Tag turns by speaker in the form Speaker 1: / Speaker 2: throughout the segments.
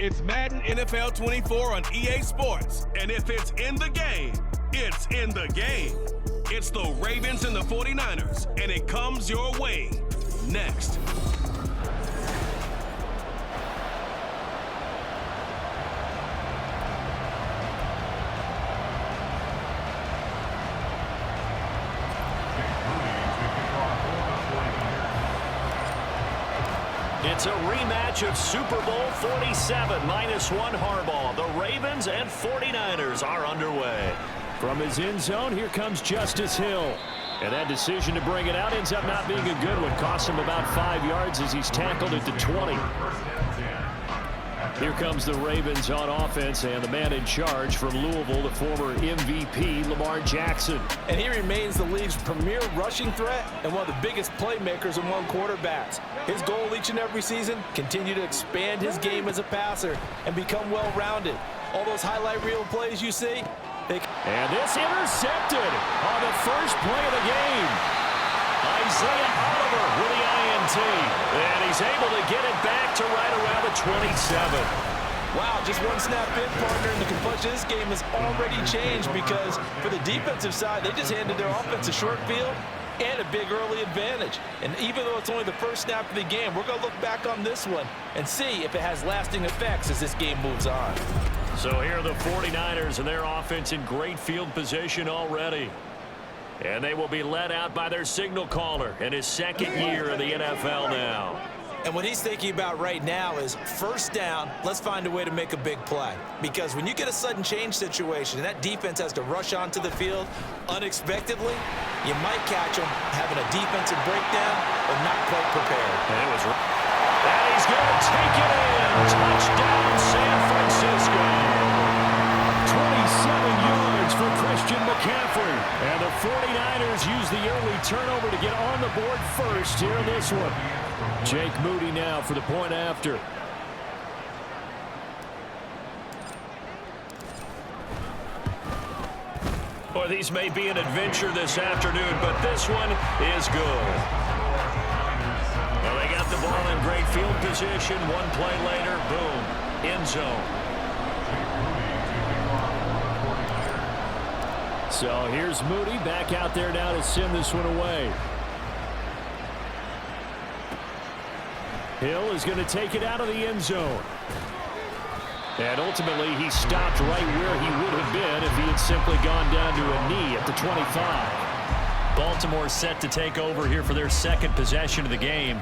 Speaker 1: It's Madden NFL 24 on EA Sports. And if it's in the game, it's in the game. It's the Ravens and the 49ers, and it comes your way next.
Speaker 2: It's a rematch of Super Bowl 47, -1 Harbaugh. The Ravens and 49ers are underway. From his end zone, here comes Justice Hill. And that decision to bring it out ends up not being a good one. Costs him about 5 yards as he's tackled at the 20. Here comes the Ravens on offense, and the man in charge from Louisville, the former MVP, Lamar Jackson.
Speaker 3: And he remains the league's premier rushing threat and one of the biggest playmakers among quarterbacks. His goal each and every season, continue to expand his game as a passer and become well-rounded. All those highlight reel plays you see,
Speaker 2: and this intercepted on the first play of the game. Isaiah Oliver with the INT. And he's able to get it back to right around the 27.
Speaker 3: Wow, just one snap in, partner, and the complexion of this game has already changed because for the defensive side, they just handed their offense a short field and a big early advantage. And even though it's only the first snap of the game, we're going to look back on this one and see if it has lasting effects as this game moves on.
Speaker 2: So here are the 49ers and their offense in great field position already. And they will be led out by their signal caller in his second year in the NFL now.
Speaker 3: And what he's thinking about right now is first down, let's find a way to make a big play. Because when you get a sudden change situation and that defense has to rush onto the field unexpectedly, you might catch them having a defensive breakdown or not quite prepared.
Speaker 2: And he's going to take it in. Touchdown, San Francisco. 27 yards for Christian McCaffrey. And the 49ers use the early turnover to get on the board first here in this one. Jake Moody now for the point after. Boy, these may be an adventure this afternoon, but this one is good. Well, they got the ball in great field position. One play later, boom, end zone. So here's Moody back out there now to send this one away. Hill is going to take it out of the end zone. And ultimately, he stopped right where he would have been if he had simply gone down to a knee at the 25. Baltimore set to take over here for their second possession of the game.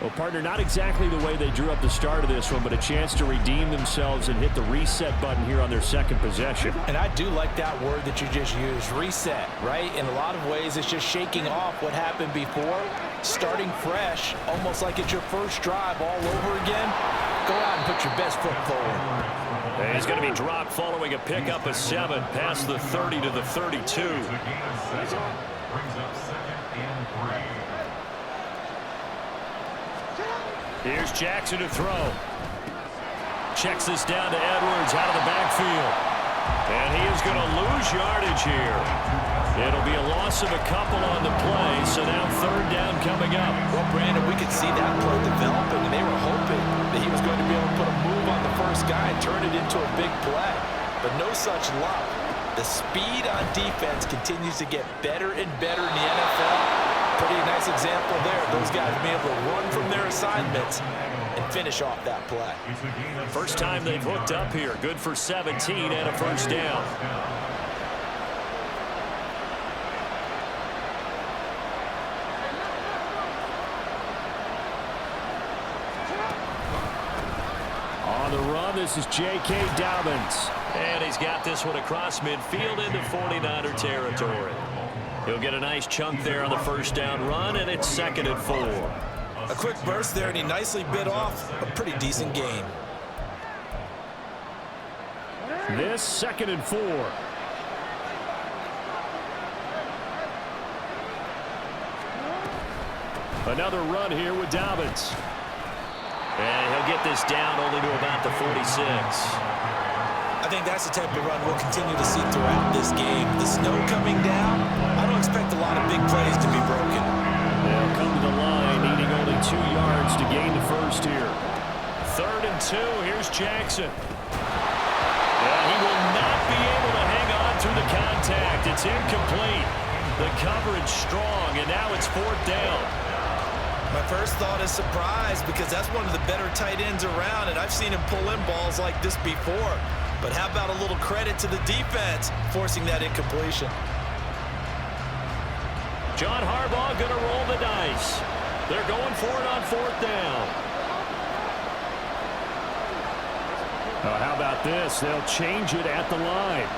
Speaker 2: Well, partner, not exactly the way they drew up the start of this one, but a chance to redeem themselves and hit the reset button here on their second possession.
Speaker 3: And I do like that word that you just used, reset, right? In a lot of ways, it's just shaking off what happened before, starting fresh, almost like it's your first drive all over again. Go out and put your best foot forward.
Speaker 2: And he's going to be dropped following a pickup of 7 past the 30 to the 32. Here's Jackson to throw. Checks this down to Edwards out of the backfield. And he is going to lose yardage here. It'll be a loss of a couple on the play, so now third down coming up.
Speaker 3: Well, Brandon, we could see that play developing, and they were hoping that he was going to be able to put a move on the first guy play, but no such luck. The speed on defense continues to get better and better in the NFL. Pretty nice example there. Those guys being able to run from their assignments and finish off that play.
Speaker 2: First time they've hooked up here. Good for 17 and a first down. On the run, this is J.K. Dobbins. And he's got this one across midfield into 49er territory. He'll get a nice chunk there on the first down run, and it's 2nd and 4.
Speaker 3: A quick burst there, and he nicely bit off a pretty decent gain.
Speaker 2: This 2nd and 4. Another run here with Dobbins. And he'll get this down only to about the 46.
Speaker 3: I think that's the type of run we'll continue to see throughout this game. The snow coming down, I don't expect a lot of big plays to be broken.
Speaker 2: They'll come to the line, needing only 2 yards to gain the first here. 3rd and 2, here's Jackson. And he will not be able to hang on through the contact. It's incomplete. The coverage strong, and now it's 4th down.
Speaker 3: My first thought is surprise, because that's one of the better tight ends around, and I've seen him pull in balls like this before. But how about a little credit to the defense forcing that incompletion?
Speaker 2: John Harbaugh going to roll the dice. They're going for it on 4th down. Oh, how about this? They'll change it at the line.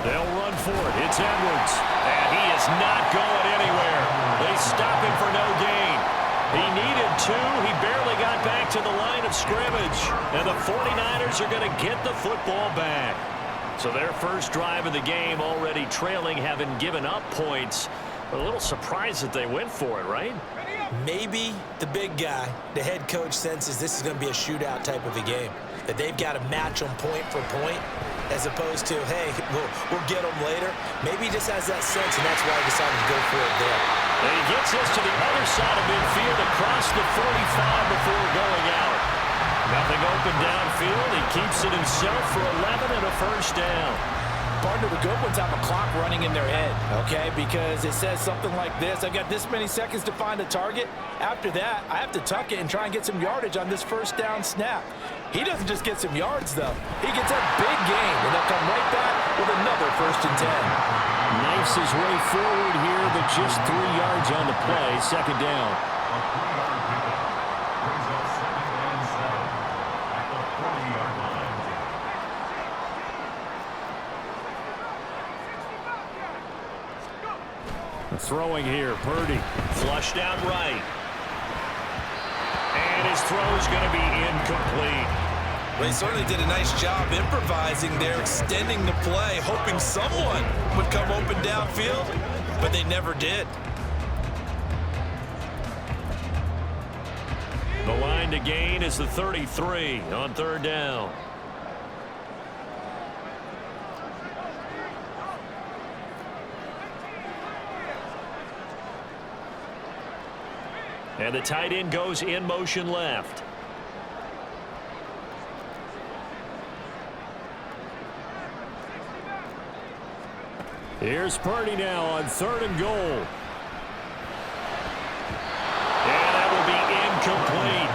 Speaker 2: They'll run for it. It's Edwards. And he is not going anywhere. They stop him for no gain. He needed 2. He barely got back to the line of scrimmage. And the 49ers are going to get the football back. So their first drive of the game already trailing, having given up points. A little surprised that they went for it, right?
Speaker 3: Maybe the big guy, the head coach, senses this is going to be a shootout type of a game. That they've got to match them point for point, as opposed to, hey, we'll get them later. Maybe he just has that sense, and that's why he decided to go for it there.
Speaker 2: And he gets this to the other side of midfield across the 45 before going out. Nothing open downfield. He keeps it himself for 11 and a first down.
Speaker 3: Partner, the good ones have a clock running in their head, okay? Because it says something like this. I've got this many seconds to find a target. After that, I have to tuck it and try and get some yardage on this first down snap. He doesn't just get some yards, though. He gets a big gain, and they'll come right back with another 1st and 10.
Speaker 2: Knifes his way forward here, but just 3 yards on the play. 2nd down. Throwing here, Purdy. Flushed out right. And his throw is going to be incomplete.
Speaker 3: Well, he certainly did a nice job improvising there, extending the play, hoping someone would come open downfield, but they never did.
Speaker 2: The line to gain is the 33 on 3rd down. And the tight end goes in motion left. Here's Purdy now on 3rd and goal. And that will be incomplete.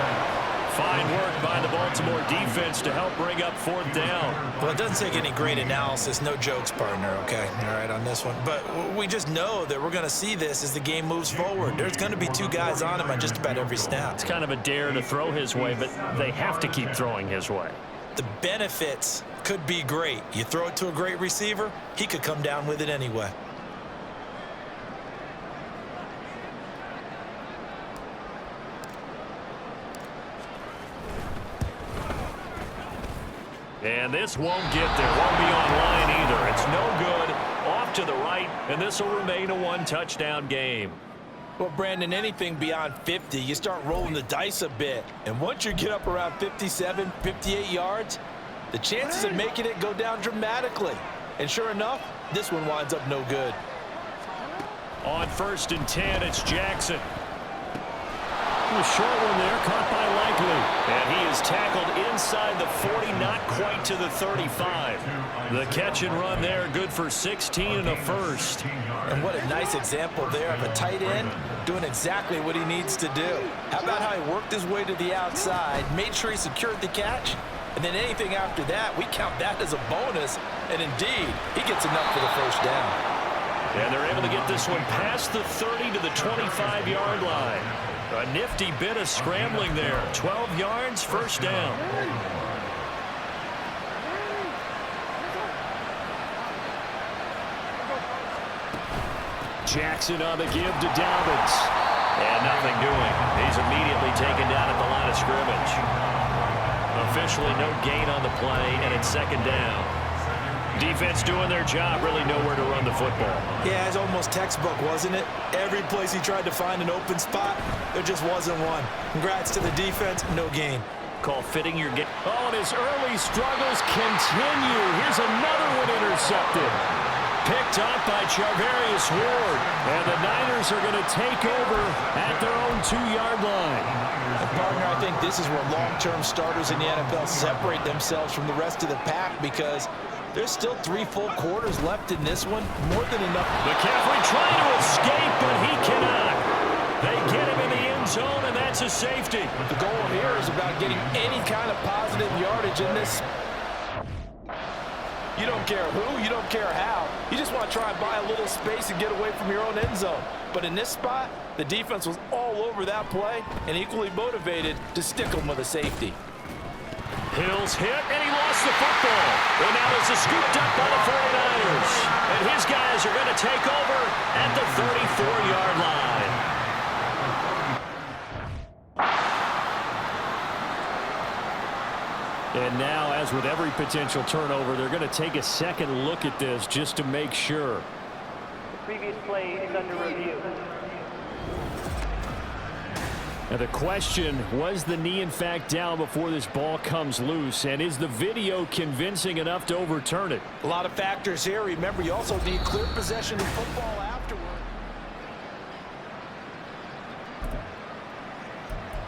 Speaker 2: Fine work by the Baltimore defense to help bring up 4th down.
Speaker 3: Well, it doesn't take any great analysis. No jokes, partner, okay? All right, on this one. But we just know that we're going to see this as the game moves forward. There's going to be 2 guys on him on just about every snap.
Speaker 2: It's kind of a dare to throw his way, but they have to keep throwing his way.
Speaker 3: The benefits could be great. You throw it to a great receiver, he could come down with it anyway.
Speaker 2: And this won't get there. Won't be online either. It's no good. Off to the right, and this will remain a 1-touchdown game.
Speaker 3: Well, Brandon, anything beyond 50, you start rolling the dice a bit. And once you get up around 57, 58 yards, the chances of making it go down dramatically. And sure enough, this one winds up no good.
Speaker 2: On 1st and 10, it's Jackson. A short one there, caught by Likely. And he is tackled inside the 40, not quite to the 35. The catch and run there, good for 16 and a first.
Speaker 3: And what a nice example there of a tight end doing exactly what he needs to do. How about how he worked his way to the outside, made sure he secured the catch, and then anything after that, we count that as a bonus. And indeed, he gets enough for the first down.
Speaker 2: And they're able to get this one past the 30 to the 25-yard line. A nifty bit of scrambling there. 12 yards, first down. Jackson on the give to Dobbins. And nothing doing. He's immediately taken down at the line of scrimmage. Officially no gain on the play, and it's second down. Defense doing their job, really nowhere to run the football.
Speaker 3: Yeah, it's almost textbook, wasn't it? Every place he tried to find an open spot, there just wasn't one. Congrats to the defense, no gain.
Speaker 2: Call fitting your game. Oh, and his early struggles continue. Here's another one intercepted. Picked up by Charvarius Ward. And the Niners are going to take over at their own 2-yard line.
Speaker 3: And partner, I think this is where long-term starters in the NFL separate themselves from the rest of the pack, because there's still 3 full quarters left in this one. More than enough.
Speaker 2: McCaffrey trying to escape, but he cannot. They get him in the end zone, and that's a safety.
Speaker 3: The goal here is about getting any kind of positive yardage in this. You don't care who, you don't care how. You just want to try and buy a little space and get away from your own end zone. But in this spot, the defense was all over that play and equally motivated to stick them with a safety.
Speaker 2: Hill's hit, and he lost the football. And now this is scooped up by the 49ers. And his guys are going to take over at the 34-yard line. And now, as with every potential turnover, they're going to take a second look at this just to make sure.
Speaker 4: The previous play is under review.
Speaker 2: Now the question, was the knee in fact down before this ball comes loose? And is the video convincing enough to overturn it?
Speaker 3: A lot of factors here. Remember, you also need clear possession of football afterward.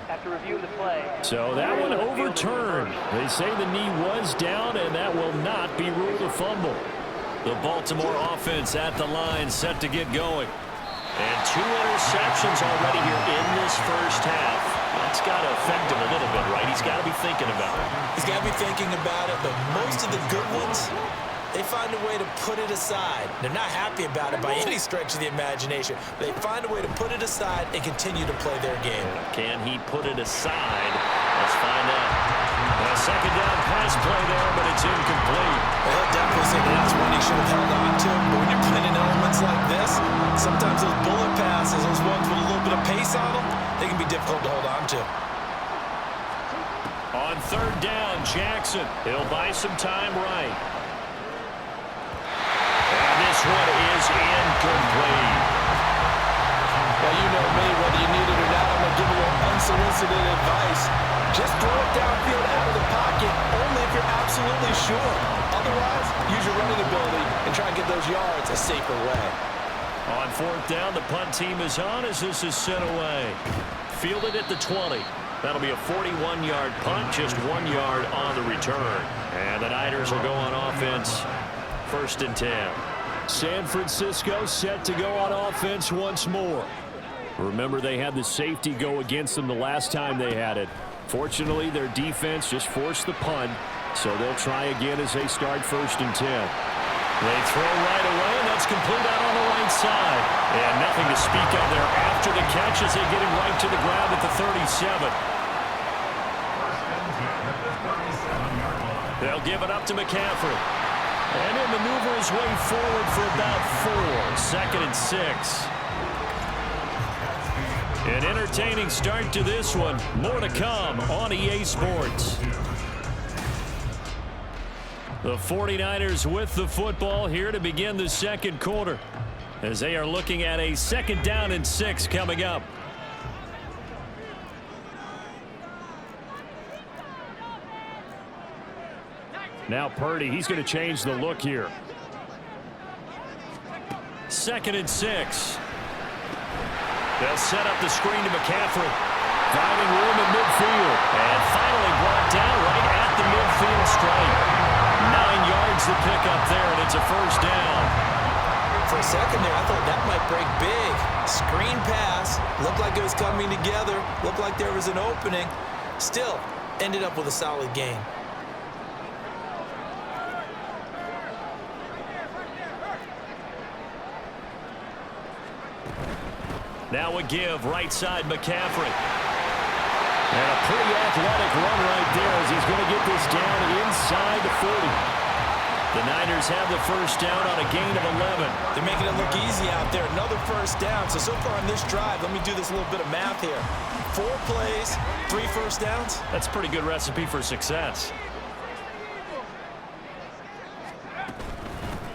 Speaker 4: After reviewing the play.
Speaker 2: So that one overturned. They say the knee was down, and that will not be ruled a fumble. The Baltimore offense at the line, set to get going. And 2 interceptions already here in this first half. That's got to affect him a little bit, right? He's got to be thinking about it.
Speaker 3: He's got to be thinking about it, but most of the good ones, they find a way to put it aside. They're not happy about it by any stretch of the imagination. They find a way to put it aside and continue to play their game.
Speaker 2: Can he put it aside? Let's find out. A second down pass play there, but it's incomplete.
Speaker 3: Well, he'll definitely say that's one he should have held on to. But when you're playing in elements like this, sometimes those bullet passes, those ones with a little bit of pace on them, they can be difficult to hold on to.
Speaker 2: On third down, Jackson. He'll buy some time right. And this one is incomplete.
Speaker 3: Well, you know me, whether you need it or not, I'm going to give a little unsolicited advice. Just throw it downfield out of the pocket, only if you're absolutely sure. Otherwise, use your running ability and try and get those yards a safer way.
Speaker 2: On fourth down, the punt team is on as this is sent away. Fielded at the 20. That'll be a 41-yard punt, just 1 yard on the return. And the Niners will go on offense, 1st and 10. San Francisco set to go on offense once more. Remember, they had the safety go against them the last time they had it. Fortunately, their defense just forced the punt, so they'll try again as they start 1st and 10. They throw right away, and that's complete out on the right side. And nothing to speak of there after the catch as they get him right to the ground at the 37. They'll give it up to McCaffrey. And he'll maneuver his way forward for about 4. 2nd and 6. An entertaining start to this one. More to come on EA Sports. The 49ers with the football here to begin the second quarter, as they are looking at a 2nd down and 6 coming up. Now Purdy, he's going to change the look here. 2nd and 6. They'll set up the screen to McCaffrey. Finding room in midfield. And finally brought down right at the midfield stripe. It's a first down.
Speaker 3: For a second there, I thought that might break big. Screen pass. Looked like it was coming together. Looked like there was an opening. Still, ended up with a solid gain.
Speaker 2: Now a give, right side McCaffrey. And a pretty athletic run right there as he's going to get this down inside the 40. The Niners have the first down on a gain of 11.
Speaker 3: They're making it look easy out there. Another first down. So far on this drive, let me do this little bit of math here. 4 plays, 3 first downs.
Speaker 2: That's a pretty good recipe for success.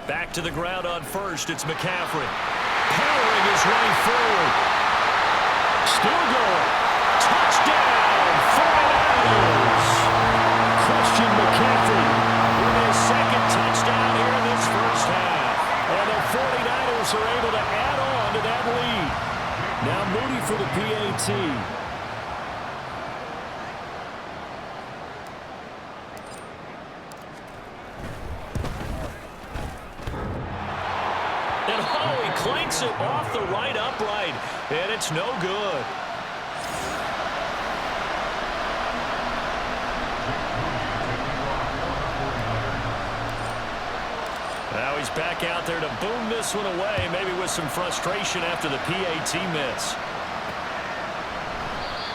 Speaker 2: Back to the ground on first. It's McCaffrey. Powering his way forward. Still going. Touchdown, 49ers. Christian McCaffrey with his second touchdown here in this first half. And the 49ers are able to add on to that lead. Now Moody for the PAT. Clanks it off the right upright, and it's no good. Now he's back out there to boom this one away, maybe with some frustration after the PAT miss.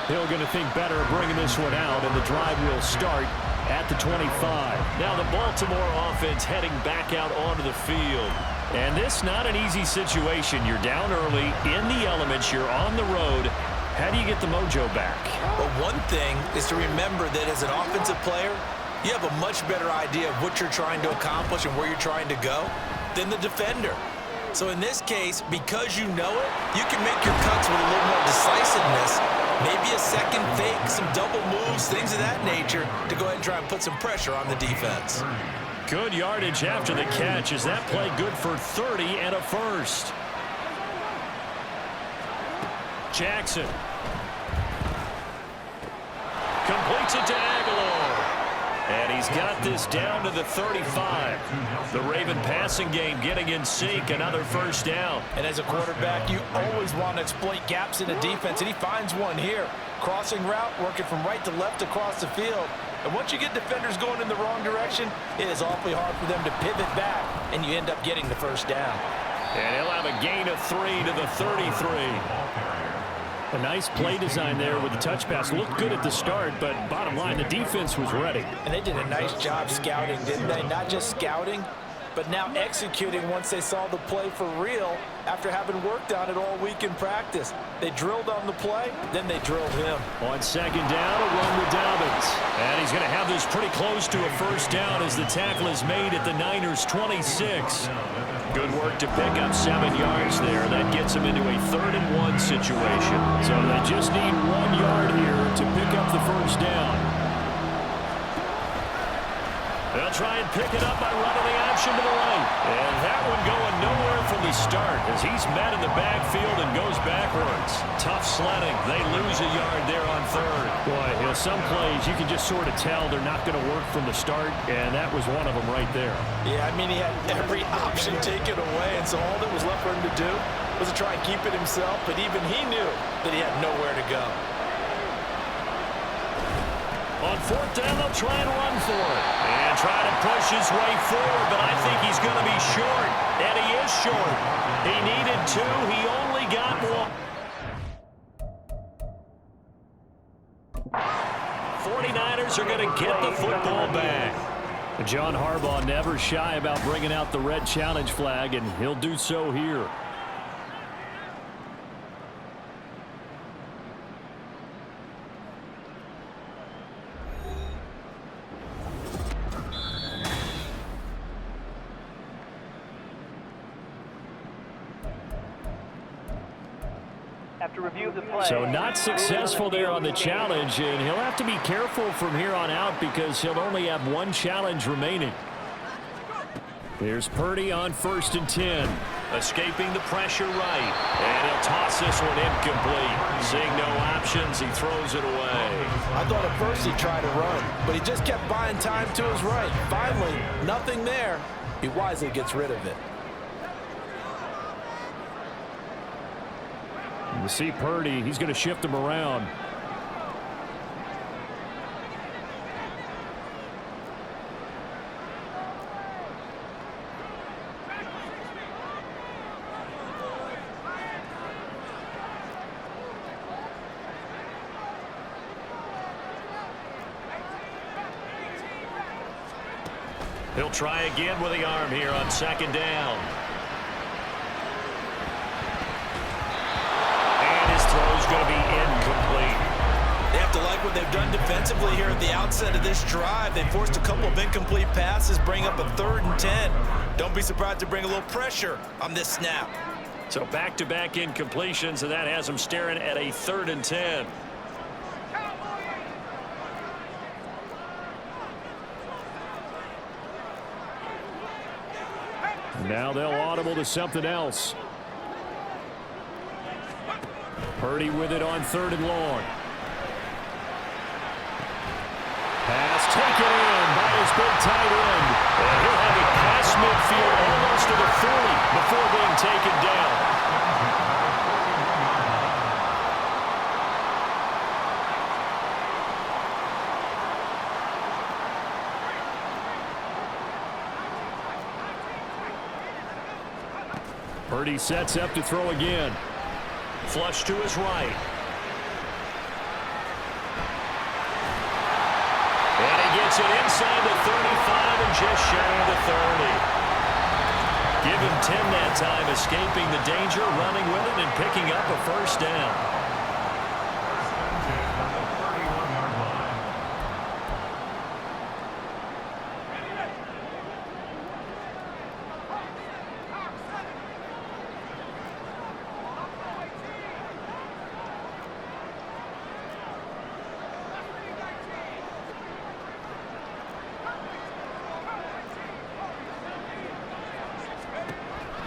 Speaker 2: Hill going to think better of bringing this one out, and the drive will start at the 25. Now the Baltimore offense heading back out onto the field. And this not an easy situation. You're down early, in the elements, you're on the road. How do you get the mojo back?
Speaker 3: Well, one thing is to remember that as an offensive player, you have a much better idea of what you're trying to accomplish and where you're trying to go than the defender. So in this case, because you know it, you can make your cuts with a little more decisiveness. Maybe a second fake, some double moves, things of that nature to go ahead and try and put some pressure on the defense.
Speaker 2: Good yardage after the catch. Is that play good for 30 and a first? Jackson. Completes it to Aguilar. And he's got this down to the 35. The Raven passing game getting in sync. Another first down.
Speaker 3: And as a quarterback, you always want to exploit gaps in the defense, and he finds one here. Crossing route, working from right to left across the field. And once you get defenders going in the wrong direction, it is awfully hard for them to pivot back, and you end up getting the first down.
Speaker 2: And he'll have a gain of 3 to the 33. A nice play design there with the touch pass. Looked good at the start, but bottom line, the defense was ready.
Speaker 3: And they did a nice job scouting, didn't they? Not just scouting, but now executing once they saw the play for real after having worked on it all week in practice. They drilled on the play, then they drilled him. On second down, a run with Dobbins. And he's going to have this pretty close to a first down as the tackle is made at the Niners' 26. Good work to pick up 7 yards there. That gets him into a 3rd and 1 situation. So they just need 1 yard here to pick up the first down. They'll try and pick it up by running the option to the right. And that one going nowhere from the start as he's met in the backfield and goes backwards. Tough sledding. They lose a yard there on 3rd. Boy, you know, some plays you can just sort of tell they're not going to work from the start, and that was one of them right there. Yeah, I mean, he had every option taken away, and so all that was left for him to do was to try and keep it himself, but even he knew that he had nowhere to go.
Speaker 2: On 4th down, they'll try and run for it. And try to push his way forward, but I think he's going to be short. And he is short. He needed 2. He only got 1. 49ers are going to get the football back. John Harbaugh never shy about bringing out the red challenge flag, and he'll do so here.
Speaker 4: After review of the play.
Speaker 2: So not successful there on the challenge, and he'll have to be careful from here on out because he'll only have 1 challenge remaining. Here's Purdy on 1st and 10. Escaping the pressure right. And he'll toss this one incomplete. Seeing no options, he throws it away.
Speaker 3: I thought at first he tried to run, but he just kept buying time to his right. Finally, nothing there. He wisely gets rid of it.
Speaker 2: You see Purdy, he's going to shift him around. He'll try again with the arm here on second down. And his throw's going to be incomplete.
Speaker 3: They have to like what they've done defensively here at the outset of this drive. They forced a couple of incomplete passes, bring up a 3rd and 10. Don't be surprised to bring a little pressure on this snap.
Speaker 2: So back-to-back incompletions, and that has them staring at a 3rd and 10. Now they'll audible to something else. Purdy with it on 3rd and long. Pass taken in by his big tight end. And he'll have it past midfield almost to the 40 before being taken down. Purdy sets up to throw again. Flush to his right. And he gets it inside the 35 and just shy of the 30. Give him 10 that time, escaping the danger, running with it, and picking up a 1st down.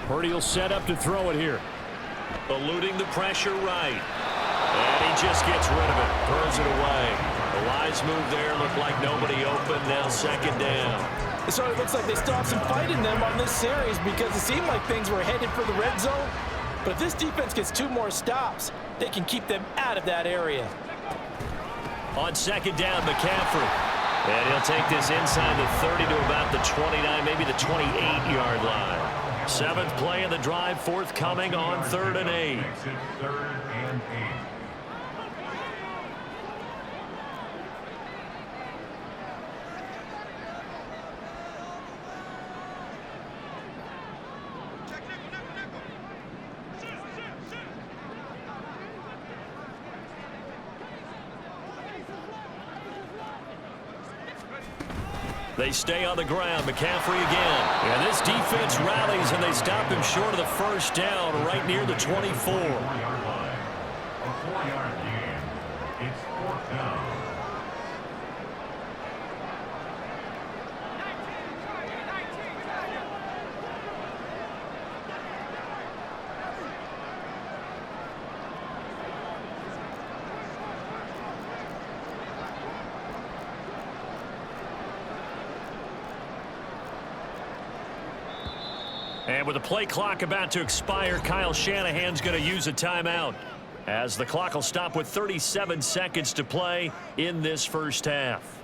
Speaker 2: Purdy will set up to throw it here. Eluding the pressure right. And he just gets rid of it. Throws it away. A wise move there. Looked like nobody open. Now 2nd down.
Speaker 3: It sort of looks like they still have some fight in them on this series because it seemed like things were headed for the red zone. But if this defense gets 2 more stops, they can keep them out of that area.
Speaker 2: On 2nd down, McCaffrey. And he'll take this inside the 30 to about the 29, maybe the 28-yard line. 7th play of the drive, forthcoming on 3rd and 8. They stay on the ground. McCaffrey again. And this defense rallies, and they stop him short of the 1st down right near the 24.
Speaker 5: A 4-yard gain. It's 4th down.
Speaker 2: And with the play clock about to expire, Kyle Shanahan's going to use a timeout, as the clock will stop with 37 seconds to play in this 1st half.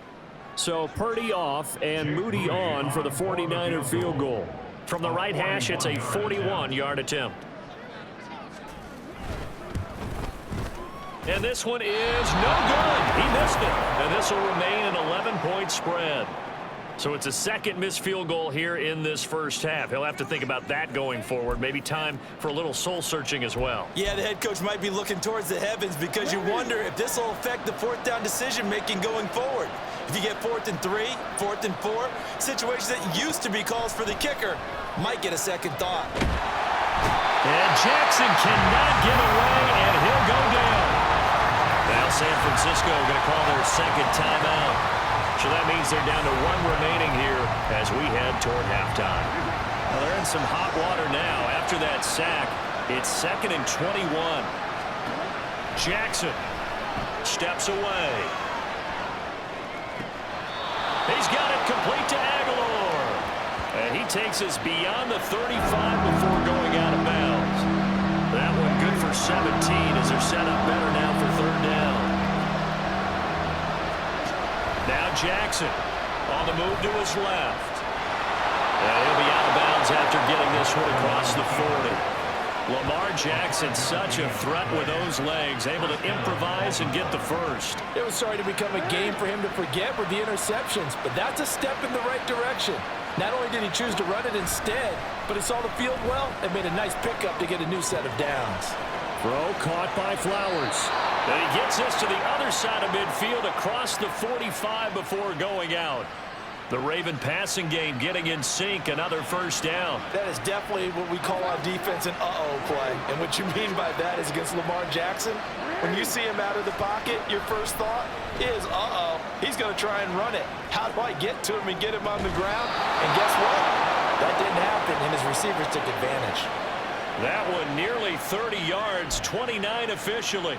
Speaker 2: So Purdy off and Moody on for the 49er field goal. From the right hash, it's a 41-yard attempt. And this one is no good. He missed it. And this will remain an 11-point spread. So it's a 2nd missed field goal here in this 1st half. He'll have to think about that going forward. Maybe time for a little soul-searching as well.
Speaker 3: Yeah, the head coach might be looking towards the heavens because you wonder if this will affect the 4th down decision-making going forward. If you get 4th and 3, 4th and 4, situations that used to be calls for the kicker might get a second thought.
Speaker 2: And Jackson cannot get away, and he'll go down. Now San Francisco going to call their 2nd timeout. So that means they're down to 1 remaining here as we head toward halftime. Well, they're in some hot water now. After that sack, it's 2nd and 21. Jackson steps away. He's got it complete to Aguilar. And he takes us beyond the 35 before going out of bounds. That one good for 17 as they're set up better now for third down. Now Jackson on the move to his left. And he'll be out of bounds after getting this one across the 40. Lamar Jackson, such a threat with those legs, able to improvise and get the first.
Speaker 3: It was starting to become a game for him to forget with the interceptions, but that's a step in the right direction. Not only did he choose to run it instead, but he saw the field well and made a nice pickup to get a new set of downs.
Speaker 2: Throw caught by Flowers. And he gets this to the other side of midfield across the 45 before going out. The Raven passing game getting in sync, another first down.
Speaker 3: That is definitely what we call on defense an uh-oh play. And what you mean by that is against Lamar Jackson, when you see him out of the pocket, your first thought is, uh-oh, he's going to try and run it. How do I get to him and get him on the ground? And guess what? That didn't happen, and his receivers took advantage.
Speaker 2: That one nearly 30 yards, 29 officially.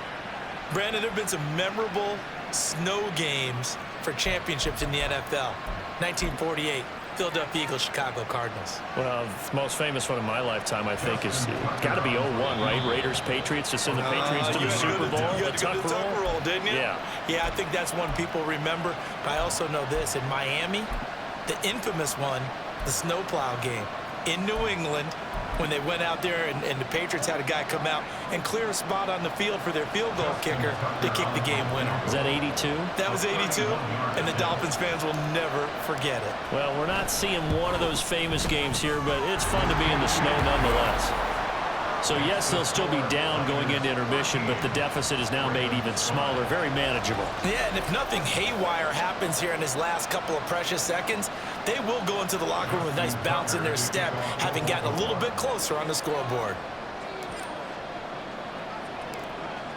Speaker 3: Brandon, there have been some memorable snow games for championships in the NFL. 1948, Philadelphia Eagles, Chicago Cardinals.
Speaker 2: Well, the most famous one in my lifetime, I think, is got to be 01, right? Raiders, Patriots, to send the Patriots to the Super Bowl.
Speaker 3: You got to go to the Tucker Roll, didn't you?
Speaker 2: Yeah.
Speaker 3: Yeah, I think that's one people remember. But I also know this. In Miami, the infamous one, the snowplow game in New England, when they went out there and the Patriots had a guy come out and clear a spot on the field for their field goal kicker to kick the game winner.
Speaker 2: Is that 82?
Speaker 3: That was 82, and the Dolphins fans will never forget it.
Speaker 2: Well, we're not seeing one of those famous games here, but it's fun to be in the snow nonetheless. So, yes, they'll still be down going into intermission, but the deficit is now made even smaller, very manageable.
Speaker 3: Yeah, and if nothing haywire happens here in his last couple of precious seconds, they will go into the locker room with a nice bounce in their step, having gotten a little bit closer on the scoreboard.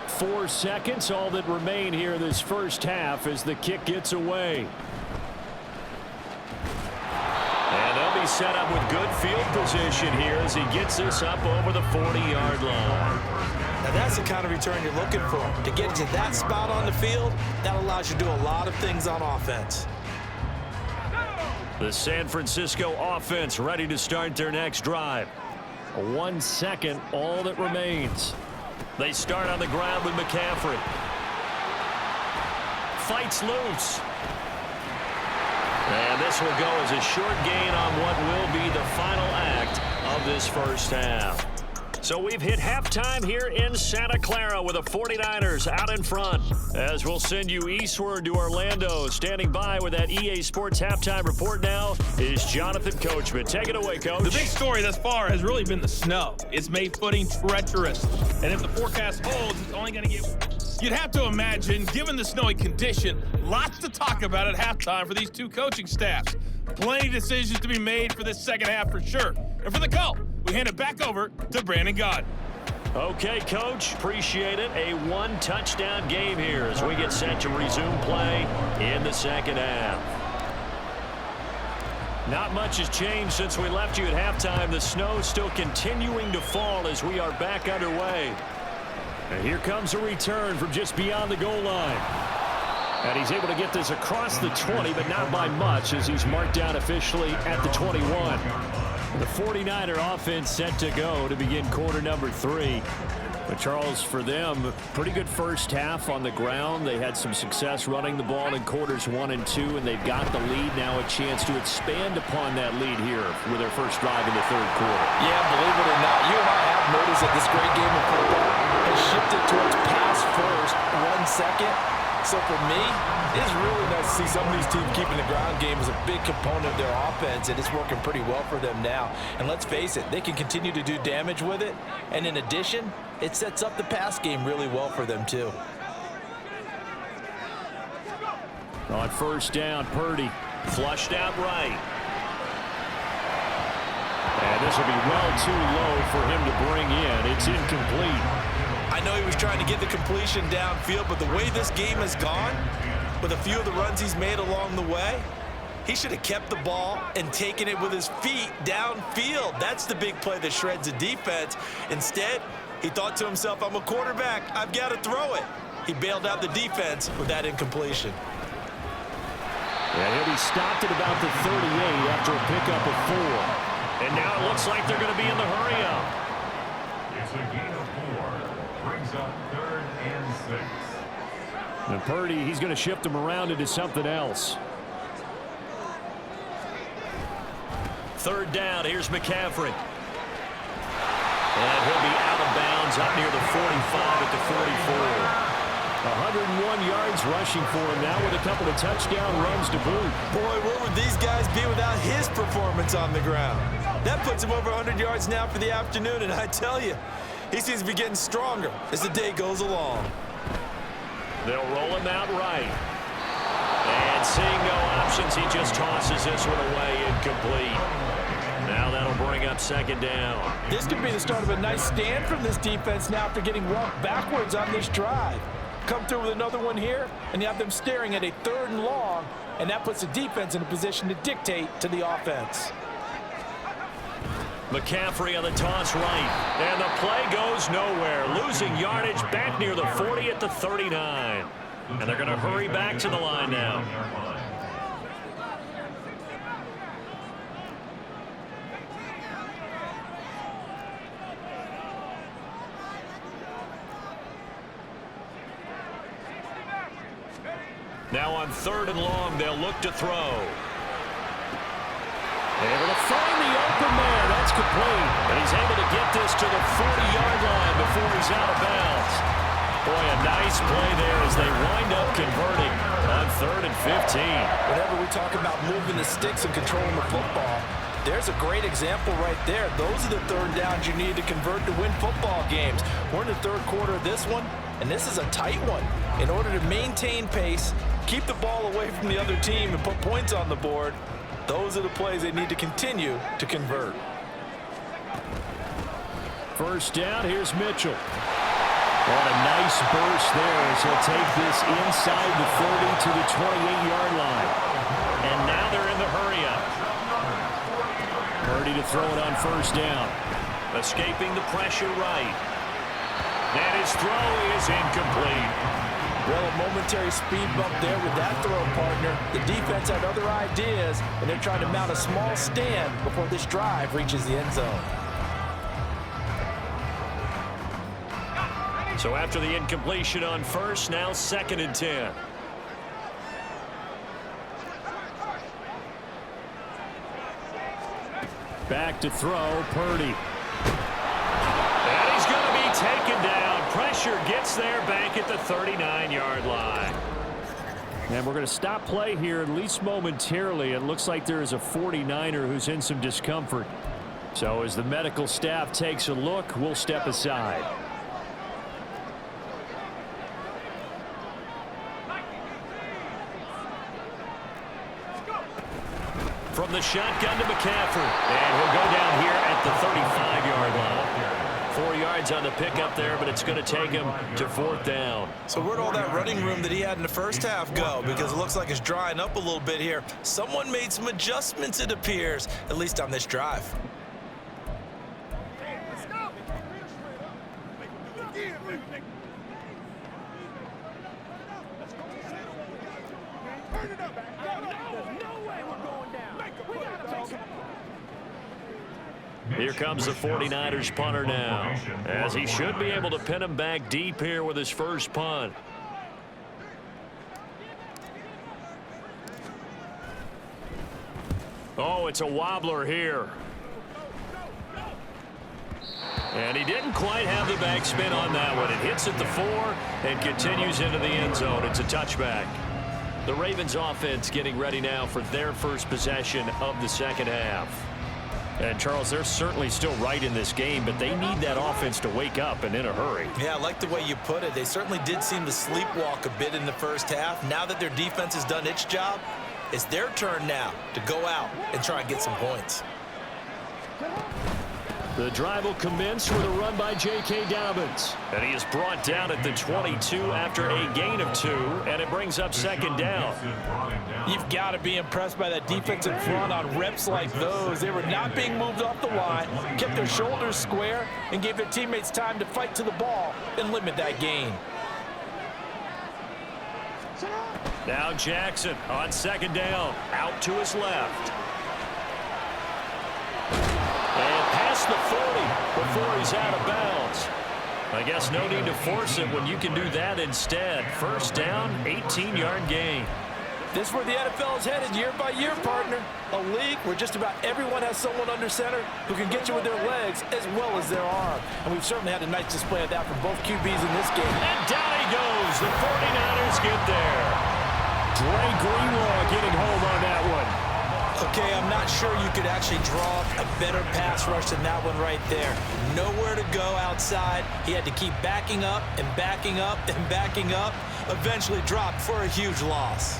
Speaker 2: 4 seconds, all that remain here this first half as the kick gets away. And they'll be set up with good field position here as he gets this up over the 40-yard line.
Speaker 3: Now that's the kind of return you're looking for. To get to that spot on the field, that allows you to do a lot of things on offense.
Speaker 2: The San Francisco offense ready to start their next drive. 1 second, all that remains. They start on the ground with McCaffrey. Fights loose. And this will go as a short gain on what will be the final act of this first half. So we've hit halftime here in Santa Clara with the 49ers out in front. As we'll send you eastward to Orlando. Standing by with that EA Sports halftime report now is Jonathan Coachman. Take it away, Coach.
Speaker 6: The big story thus far has really been the snow. It's made footing treacherous. And if the forecast holds, it's only going to get... You'd have to imagine, given the snowy condition, lots to talk about at halftime for these two coaching staffs. Plenty of decisions to be made for this second half for sure. And for the call, we hand it back over to Brandon Gaudin.
Speaker 2: Okay, Coach. Appreciate it. A one-touchdown game here as we get set to resume play in the second half. Not much has changed since we left you at halftime. The snow still continuing to fall as we are back underway. And here comes a return from just beyond the goal line. And he's able to get this across the 20, but not by much as he's marked down officially at the 21. The 49er offense set to go to begin quarter number 3. But Charles, for them, pretty good first half on the ground. They had some success running the ball in quarters 1 and 2, and they've got the lead now, a chance to expand upon that lead here with their first drive in the third quarter.
Speaker 3: Yeah, believe it or not, you and I have noticed that this great game of football has shifted towards pass first, 1 second. So for me, it's really nice to see some of these teams keeping the ground game as a big component of their offense, and it's working pretty well for them now. And let's face it, they can continue to do damage with it. And in addition, it sets up the pass game really well for them too.
Speaker 2: On first down, Purdy flushed out right. And this will be well too low for him to bring in. It's incomplete.
Speaker 3: I know he was trying to get the completion downfield, but the way this game has gone, with a few of the runs he's made along the way, he should have kept the ball and taken it with his feet downfield. That's the big play that shreds the defense. Instead, he thought to himself, I'm a quarterback, I've got to throw it. He bailed out the defense with that incompletion.
Speaker 2: And he'll be he stopped at about the 38 after a pickup of 4. And now it looks like they're going to be in the hurry-up.
Speaker 5: It's a gain of 4. Brings up 3rd and 6.
Speaker 2: And Purdy, he's going to shift him around into something else. 3rd down. Here's McCaffrey. And he'll be out of bounds up near the 45 at the 44. 101 yards rushing for him now with a couple of touchdown runs to boot.
Speaker 3: Boy, where would these guys be without his performance on the ground? That puts him over 100 yards now for the afternoon, and I tell you, he seems to be getting stronger as the day goes along.
Speaker 2: They'll roll him out right. And seeing no options, he just tosses this one away incomplete. Now that'll bring up 2nd down.
Speaker 3: This could be the start of a nice stand from this defense now after getting walked backwards on this drive. Come through with another one here, and you have them staring at a 3rd and long, and that puts the defense in a position to dictate to the offense.
Speaker 2: McCaffrey on the toss right, and the play goes nowhere. Losing yardage back near the 40 at the 39. And they're going to hurry back to the line now. Now on 3rd and long, they'll look to throw. Able to find the open man. That's complete. And he's able to get this to the 40-yard line before he's out of bounds. Boy, a nice play there as they wind up converting on 3rd and 15.
Speaker 3: Whenever we talk about moving the sticks and controlling the football, there's a great example right there. Those are the 3rd downs you need to convert to win football games. We're in the 3rd quarter of this one, and this is a tight one. In order to maintain pace, keep the ball away from the other team, and put points on the board, those are the plays they need to continue to convert.
Speaker 2: 1st down, here's Mitchell. What a nice burst there as he'll take this inside the 30 to the 28-yard line. And now they're in the hurry-up. Purdy to throw it on 1st down. Escaping the pressure right. And his throw is incomplete.
Speaker 3: Well, a momentary speed bump there with that throw, partner. The defense had other ideas, and they're trying to mount a small stand before this drive reaches the end zone.
Speaker 2: So after the incompletion on 1st, now 2nd and 10. Back to throw, Purdy. And he's going to be taken down. Pressure gets there back at the 39-yard line. And we're going to stop play here, at least momentarily. It looks like there is a 49er who's in some discomfort. So as the medical staff takes a look, we'll step aside. From the shotgun to McCaffrey. And he'll go down here at the 35-yard line. 4 yards on the pickup there, but it's going to take him to 4th down.
Speaker 3: So where'd all that running room that he had in the first half go? Because it looks like it's drying up a little bit here. Someone made some adjustments, it appears, at least on this drive.
Speaker 2: Here comes the 49ers punter now, as he should be able to pin him back deep here with his first punt. Oh, it's a wobbler here. And he didn't quite have the backspin on that one. It hits at the 4 and continues into the end zone. It's a touchback. The Ravens offense getting ready now for their first possession of the 2nd half. And, Charles, they're certainly still right in this game, but they need that offense to wake up and in a hurry.
Speaker 3: Yeah, I like the way you put it. They certainly did seem to sleepwalk a bit in the first half. Now that their defense has done its job, it's their turn now to go out and try and get some points.
Speaker 2: The drive will commence with a run by J.K. Dobbins. And he is brought down at the 22 after a gain of 2, and it brings up 2nd down.
Speaker 3: You've got to be impressed by that defensive front on reps like those. They were not being moved off the line, kept their shoulders square, and gave their teammates time to fight to the ball and limit that gain.
Speaker 2: Now Jackson on second down. Out to his left. And past the 40 before he's out of bounds. I guess no need to force it when you can do that instead. First down, 18-yard gain.
Speaker 3: This is where the NFL is headed year by year, partner. A league where just about everyone has someone under center who can get you with their legs as well as their arm. And we've certainly had a nice display of that from both QBs in this game.
Speaker 2: And down he goes. The 49ers get there. Dre Greenlaw getting home on that one.
Speaker 3: Okay, I'm not sure you could actually draw a better pass rush than that one right there. Nowhere to go outside. He had to keep backing up and backing up and backing up. Eventually dropped for a huge loss.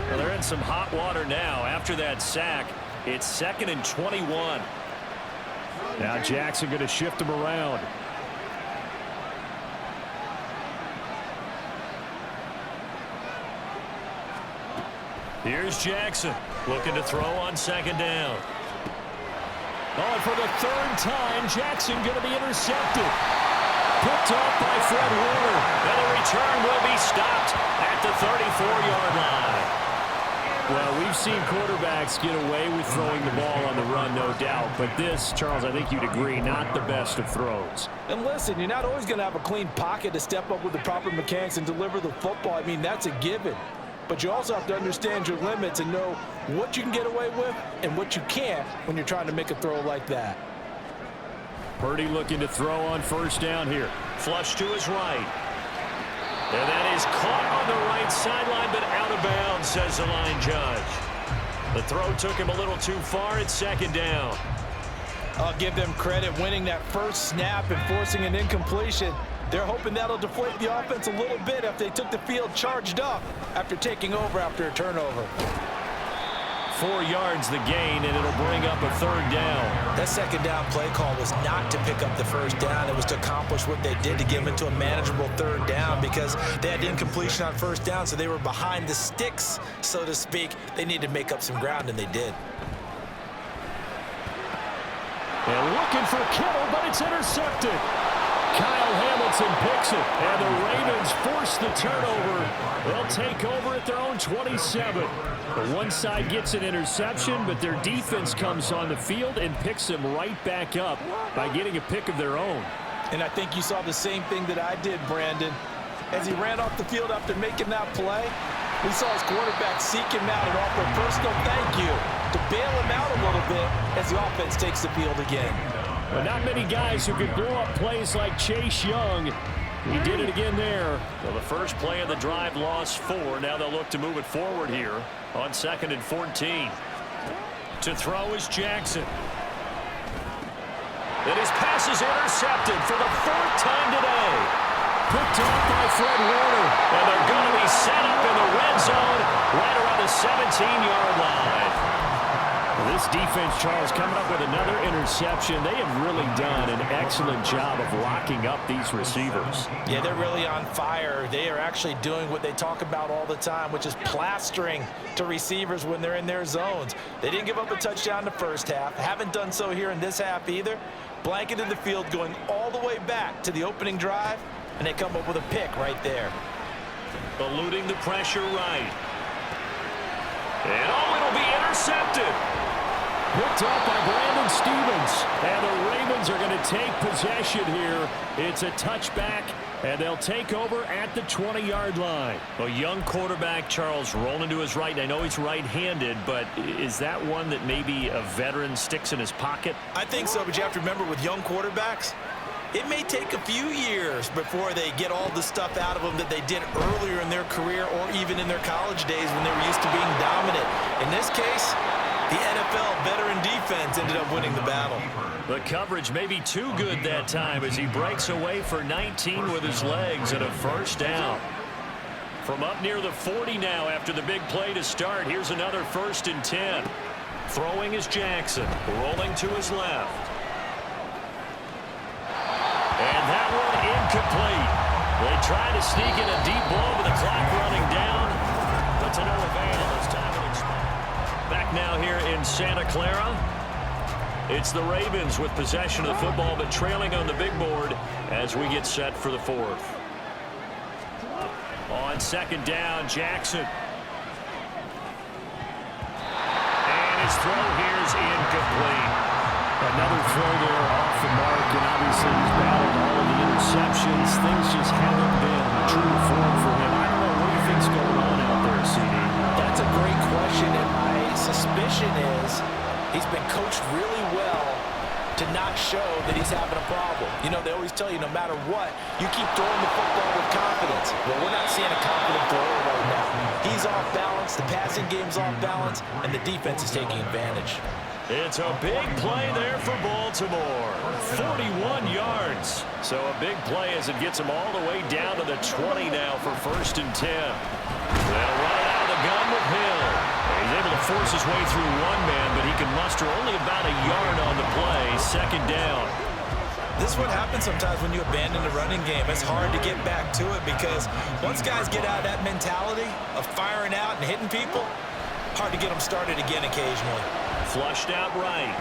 Speaker 2: Well, they're in some hot water now. After that sack, it's 2nd and 21. Now Jackson going to shift him around. Here's Jackson looking to throw on second down. Oh, and for the third time, Jackson going to be intercepted. Picked off by Fred Warner. And the return will be stopped at the 34-yard line. Well, we've seen quarterbacks get away with throwing the ball on the run, no doubt. But this, Charles, I think you'd agree, not the best of throws.
Speaker 3: And listen, you're not always going to have a clean pocket to step up with the proper mechanics and deliver the football. I mean, that's a given. But you also have to understand your limits and know what you can get away with and what you can't when you're trying to make a throw like that.
Speaker 2: Purdy looking to throw on first down here. Flush to his right. And that is caught on the right sideline, but out of bounds, says the line judge. The throw took him a little too far at second down.
Speaker 3: I'll give them credit winning that first snap and forcing an incompletion. They're hoping that'll deflate the offense a little bit if they took the field charged up after taking over after a turnover.
Speaker 2: 4 yards the gain, and it'll bring up a third down.
Speaker 3: That second down play call was not to pick up the first down. It was to accomplish what they did to get them into a manageable third down because they had incompletion on first down, so they were behind the sticks, so to speak. They needed to make up some ground, and they did.
Speaker 2: And looking for Kittle, but it's intercepted. Kyle Hamilton picks it, and the Ravens force the turnover. They'll take over at their own 27. The one side gets an interception, but their defense comes on the field and picks them right back up by getting a pick of their own.
Speaker 3: And I think you saw the same thing that I did, Brandon. As he ran off the field after making that play, we saw his quarterback seek him out and offer a personal thank you to bail him out a little bit as the offense takes the field again.
Speaker 2: Well, not many guys who could blow up plays like Chase Young. He did it again there. Well, the first play of the drive lost 4. Now they'll look to move it forward here on 2nd and 14. To throw is Jackson. And his pass is intercepted for the 4th time today. Picked off by Fred Warner. And they're going to be set up in the red zone right around the 17-yard line. Well, this defense, Charles, coming up with another interception. They have really done an excellent job of locking up these receivers.
Speaker 3: Yeah, they're really on fire. They are actually doing what they talk about all the time, which is plastering to receivers when they're in their zones. They didn't give up a touchdown in the first half. Haven't done so here in this half either. Blanketed the field going all the way back to the opening drive, and they come up with a pick right there.
Speaker 2: Eluding the pressure right. And oh, it'll be intercepted. Picked up by Brandon Stevens. And the Ravens are going to take possession here. It's a touchback, and they'll take over at the 20-yard line. A young quarterback, Charles, rolling to his right. I know he's right-handed, but is that one that maybe a veteran sticks in his pocket?
Speaker 3: I think so, but you have to remember with young quarterbacks, it may take a few years before they get all the stuff out of them that they did earlier in their career or even in their college days when they were used to being dominant. In this case, the NFL veteran defense ended up winning the battle.
Speaker 2: The coverage may be too good that time as he breaks away for 19 with his legs and a first down. From up near the 40 now after the big play to start, here's another 1st and 10. Throwing is Jackson, rolling to his left. And that one incomplete. They try to sneak in a deep ball with the clock running down, but to no avail as time will expire. Back now here in Santa Clara. It's the Ravens with possession of the football, but trailing on the big board as we get set for the 4th. second down, Jackson. And his throw here is incomplete. Another throw there off the mark, and obviously he's battled all of the interceptions. Things just haven't been true form for him. I don't know, what do you think's going on out there, CD?
Speaker 3: That's a great question, and my suspicion is he's been coached really well to not show that he's having a problem. You know, they always tell you no matter what, you keep throwing the football with confidence. Well, we're not seeing a confident thrower right now. He's off balance, the passing game's off balance, and the defense is taking advantage.
Speaker 2: It's a big play there for Baltimore. 41 yards. So a big play as it gets him all the way down to the 20 now for 1st and 10. They'll run it out of the gun with Hill. He's able to force his way through one man, but he can muster only about a yard on the play. 2nd down.
Speaker 3: This is what happens sometimes when you abandon the running game. It's hard to get back to it because once guys get out of that mentality of firing out and hitting people, hard to get them started again occasionally.
Speaker 2: Flushed out right.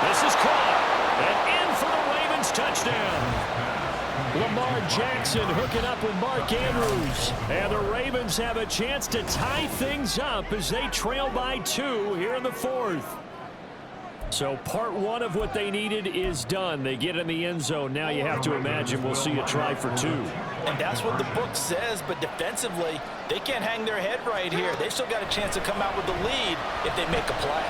Speaker 2: This is caught. And in for the Ravens touchdown. Lamar Jackson hooking up with Mark Andrews. And the Ravens have a chance to tie things up as they trail by 2 here in the 4th. So part 1 of what they needed is done. They get in the end zone. Now you have to imagine we'll see a try for 2.
Speaker 3: And that's what the book says, but defensively, they can't hang their head right here. They've still got a chance to come out with the lead if they make a play.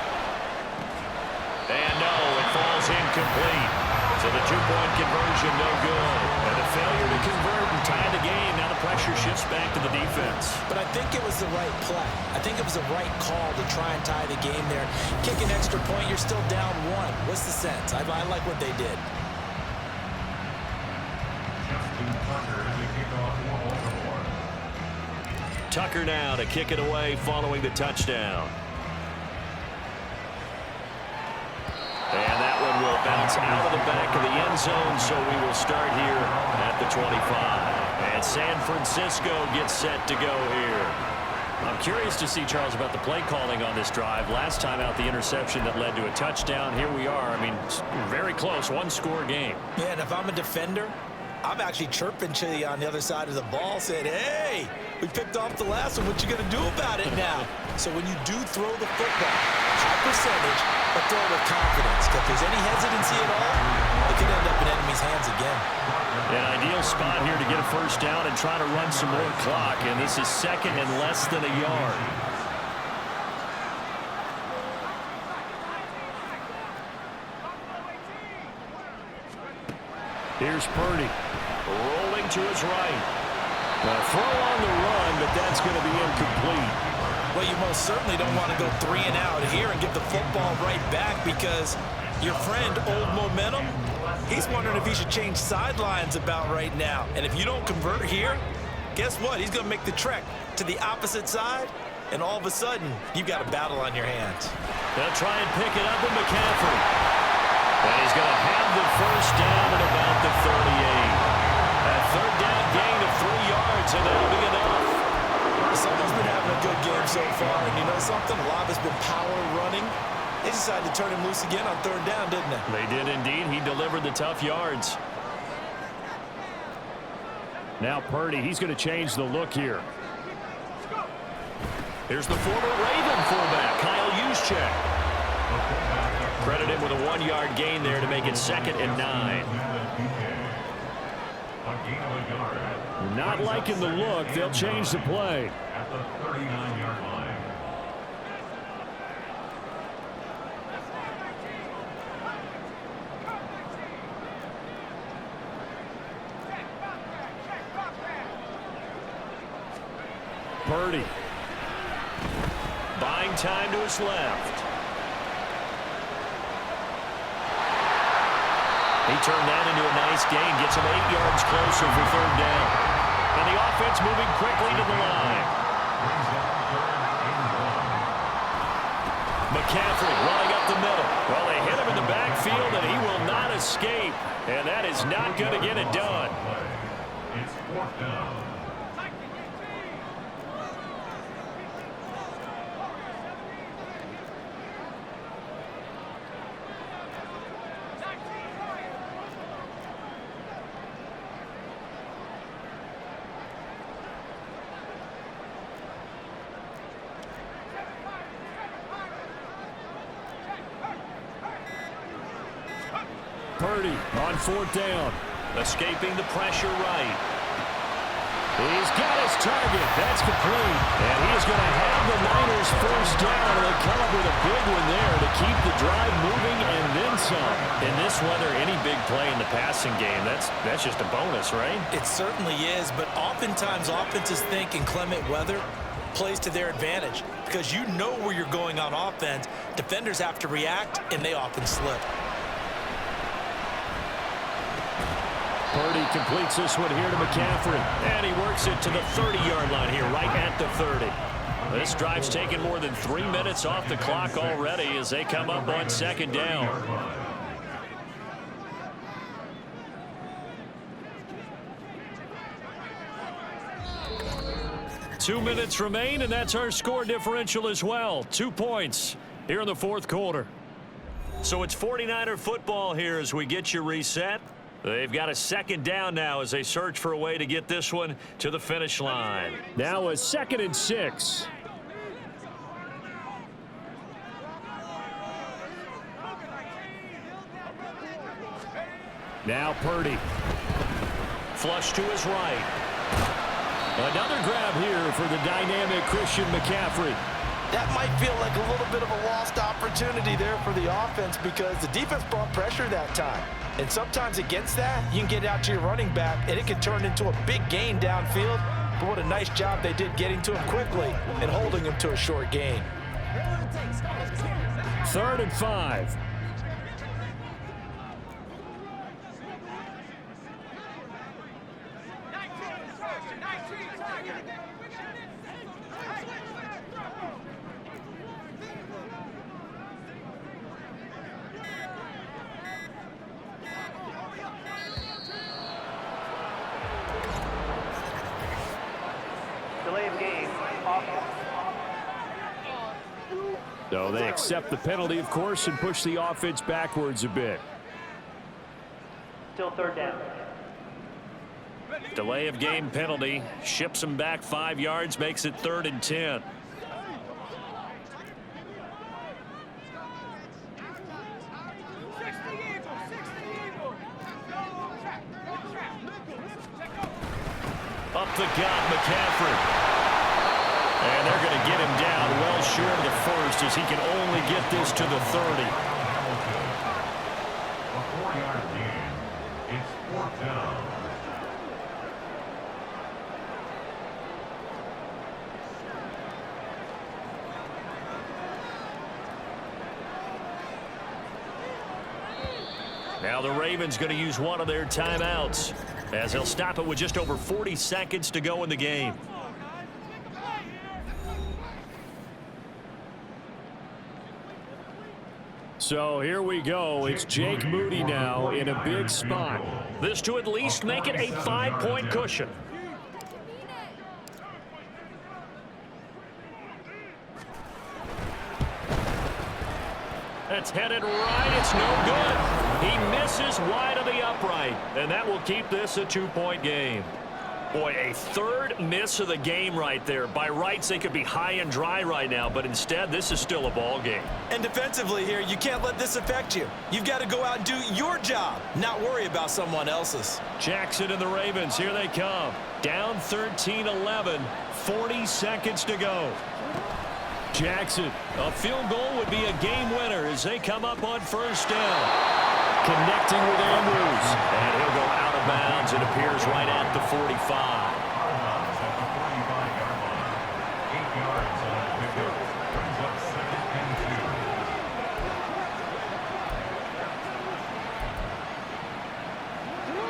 Speaker 2: And no, it falls incomplete. So the 2-point conversion no good. And a failure to convert and tie the game. Now the pressure shifts back to the defense.
Speaker 3: But I think it was the right play. I think it was the right call to try and tie the game there. Kick an extra point, you're still down 1. What's the sense? I like what they did.
Speaker 2: Tucker now to kick it away following the touchdown. And that one will bounce out of the back of the end zone, so we will start here at the 25. And San Francisco gets set to go here. I'm curious to see, Charles, about the play calling on this drive. Last time out, the interception that led to a touchdown. Here we are. I mean, very close, 1-score game.
Speaker 3: Yeah, and if I'm a defender, I'm actually chirping to you on the other side of the ball, saying, hey, we picked off the last one. What you going to do about it now? So when you do throw the football, high percentage, but throw it with confidence. If there's any hesitancy at all, it could end up in enemy's hands again.
Speaker 2: An ideal spot here to get a 1st down and try to run some more clock. And this is 2nd and less than a yard. Here's Purdy. Rolling to his right. A throw on the run, but that's going to be incomplete.
Speaker 3: Well, you most certainly don't want to go 3 and out here and get the football right back because your friend, Old Momentum, he's wondering if he should change sidelines about right now. And if you don't convert here, guess what? He's going to make the trek to the opposite side, and all of a sudden, you've got a battle on your hands.
Speaker 2: They'll try and pick it up with McCaffrey. And he's going to have the 1st down at about the 38. A 3rd down gain of 3 yards, and that'll be enough.
Speaker 3: Someone's been having a good game so far, and you know something? A lot has been power running. They decided to turn him loose again on 3rd down, didn't they?
Speaker 2: They did indeed. He delivered the tough yards. Now Purdy, he's going to change the look here. Here's the former Raven fullback, Kyle Juszczyk. Credit him with a 1-yard gain there to make it 2nd and 9. Not liking the look. They'll change the play.
Speaker 5: At the 39-yard line.
Speaker 2: Purdy. Buying time to his left. He turned that into a nice gain. Gets him 8 yards closer for 3rd down. And the offense moving quickly to the line. McCaffrey running up the middle. Well, they hit him in the backfield, and he will not escape. And that is not going to get it done.
Speaker 5: It's 4th down.
Speaker 2: Purdy on 4th down. Escaping the pressure right. He's got his target. That's complete. And he is going to have the Niners first down. And they come up with a big one there to keep the drive moving and then some. In this weather, any big play in the passing game, that's just a bonus, right?
Speaker 3: It certainly is, but oftentimes offenses think inclement weather plays to their advantage because you know where you're going on offense. Defenders have to react, and they often slip.
Speaker 2: Purdy completes this one here to McCaffrey. And he works it to the 30-yard line here, right at the 30. This drive's taken more than 3 minutes off the clock already as they come up on 2nd down. 2 minutes remain, and that's our score differential as well. 2 points here in the 4th quarter. So it's 49er football here as we get you reset. They've got a 2nd down now as they search for a way to get this one to the finish line. Now a 2nd and 6. Now Purdy. Flush to his right. Another grab here for the dynamic Christian McCaffrey.
Speaker 3: That might feel like a little bit of a lost opportunity there for the offense because the defense brought pressure that time. And sometimes against that, you can get out to your running back, and it can turn into a big gain downfield. But what a nice job they did getting to him quickly and holding him to a short gain.
Speaker 2: 3rd and 5.
Speaker 4: Delay of game. Off.
Speaker 2: So they accept the penalty, of course, and push the offense backwards a bit.
Speaker 4: Still 3rd down.
Speaker 2: Delay of game penalty. Ships them back 5 yards, makes it 3rd and 10. Up the gut, McCaffrey. And they're going to get him down well short of the 1st as he can only get this to the 30.
Speaker 5: A 4-yard gain. It's 4th down.
Speaker 2: Now the Ravens going to use one of their timeouts as they'll stop it with just over 40 seconds to go in the game. So here we go. It's Jake Moody now in a big spot. This to at least make it a 5-point cushion. That's headed right. It's no good. He misses wide of the upright, and that will keep this a 2-point game. Boy, a 3rd miss of the game right there. By rights, they could be high and dry right now, but instead, this is still a ball game.
Speaker 3: And defensively here, you can't let this affect you. You've got to go out and do your job, not worry about someone else's.
Speaker 2: Jackson and the Ravens, here they come. Down 13-11, 40 seconds to go. Jackson, a field goal would be a game winner as they come up on 1st down. Connecting with Andrews. And he'll go out of bounds. It appears right at the 45.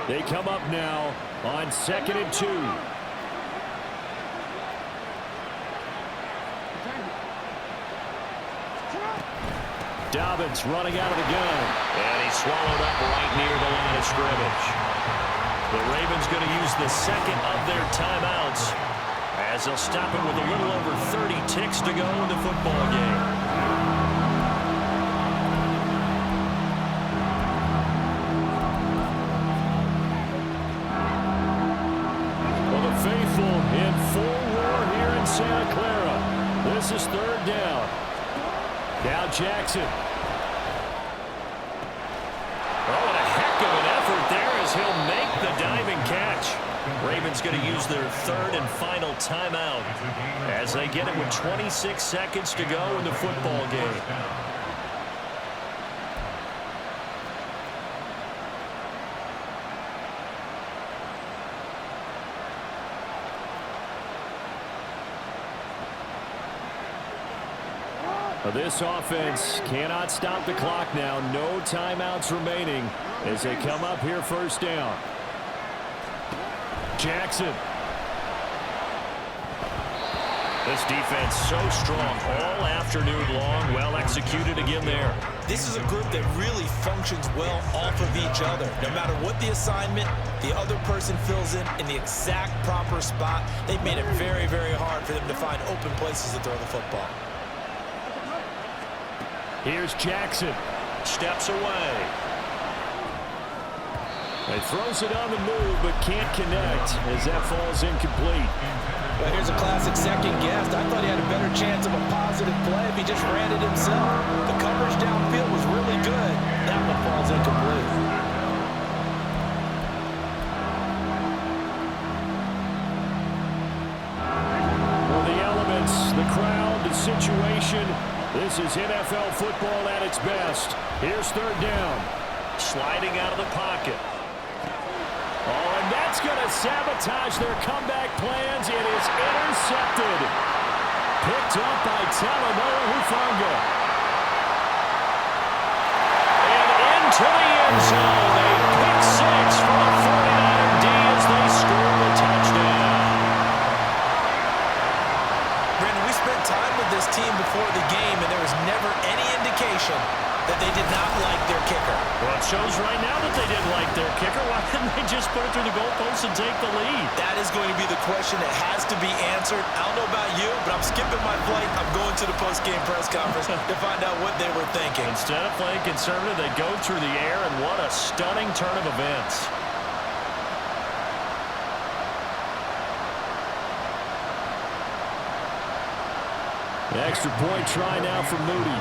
Speaker 2: They come up now on 2nd and 2. Dobbins running out of the gun. And he's swallowed up right near the line of scrimmage. The Ravens going to use the 2nd of their timeouts as they'll stop it with a little over 30 ticks to go in the football game. Well, the faithful in full roar here in Santa Clara. This is 3rd down. Now Jackson. Oh, and a heck of diving catch. Ravens going to use their third and final timeout as they get it with 26 seconds to go in the football game. This offense cannot stop the clock now. No timeouts remaining as they come up here first down. Jackson. This defense so strong all afternoon long. Well executed again there.
Speaker 3: This is a group that really functions well off of each other. No matter what the assignment, the other person fills in the exact proper spot. They've made it very, very hard for them to find open places to throw the football.
Speaker 2: Here's Jackson. Steps away. He throws it on the move, but can't connect as that falls incomplete.
Speaker 3: Well, here's a classic second guess. I thought he had a better chance of a positive play if he just ran it himself. The coverage downfield was really good. That one falls incomplete.
Speaker 2: Well, the elements, the crowd, the situation. This is NFL football at its best. Here's third down. Sliding out of the pocket. Oh, and that's going to sabotage their comeback plans. It is intercepted. Picked up by Talanoa Hufanga. And into the end zone. A pick six for the 49er D as they score the touchdown.
Speaker 3: Brandon, we spent time with this team before the game, and there was never any indication that they did not like their kicker.
Speaker 2: Well, it shows right now that they didn't like their kicker. Why didn't they just put it through the goalpost and take the lead?
Speaker 3: That is going to be the question that has to be answered. I don't know about you, but I'm skipping my flight. I'm going to the post-game press conference to find out what they were thinking.
Speaker 2: Instead of playing conservative, they go through the air, and what a stunning turn of events. The extra point try now for Moody.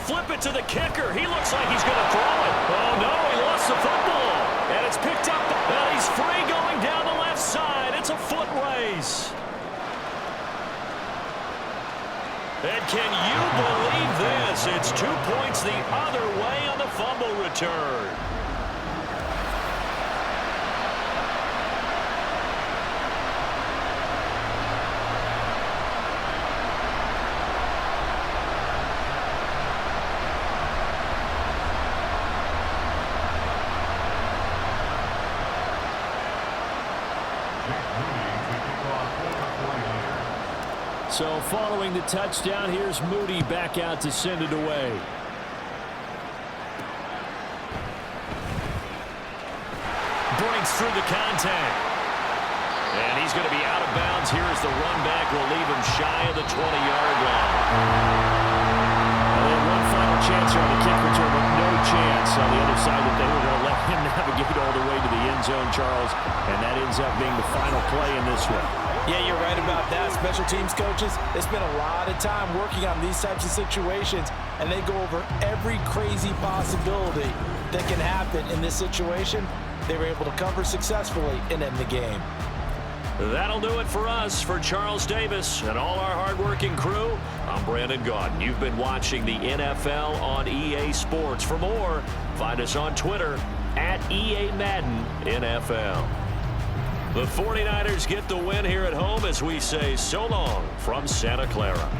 Speaker 2: Flip it to the kicker. He looks like he's going to throw it. Oh, no, he lost the football. And it's picked up. Well, he's free going down the left side. It's a foot race. And can you believe this? It's 2 points the other way on the fumble return. So following the touchdown, here's Moody back out to send it away. Breaks through the contact. And he's going to be out of bounds here as the run back will leave him shy of the 20-yard line. Well, they had one final chance here on the kick return, but no chance on the other side that they were going to let him navigate all the way to the end zone, Charles. And that ends up being the final play in this one.
Speaker 3: Yeah, you're right about that. Special teams coaches, they spend a lot of time working on these types of situations, and they go over every crazy possibility that can happen in this situation. They were able to cover successfully and end the game.
Speaker 2: That'll do it for us. For Charles Davis and all our hardworking crew, I'm Brandon Gaudin. You've been watching the NFL on EA Sports. For more, find us on Twitter at EA Madden NFL. The 49ers get the win here at home as we say so long from Santa Clara.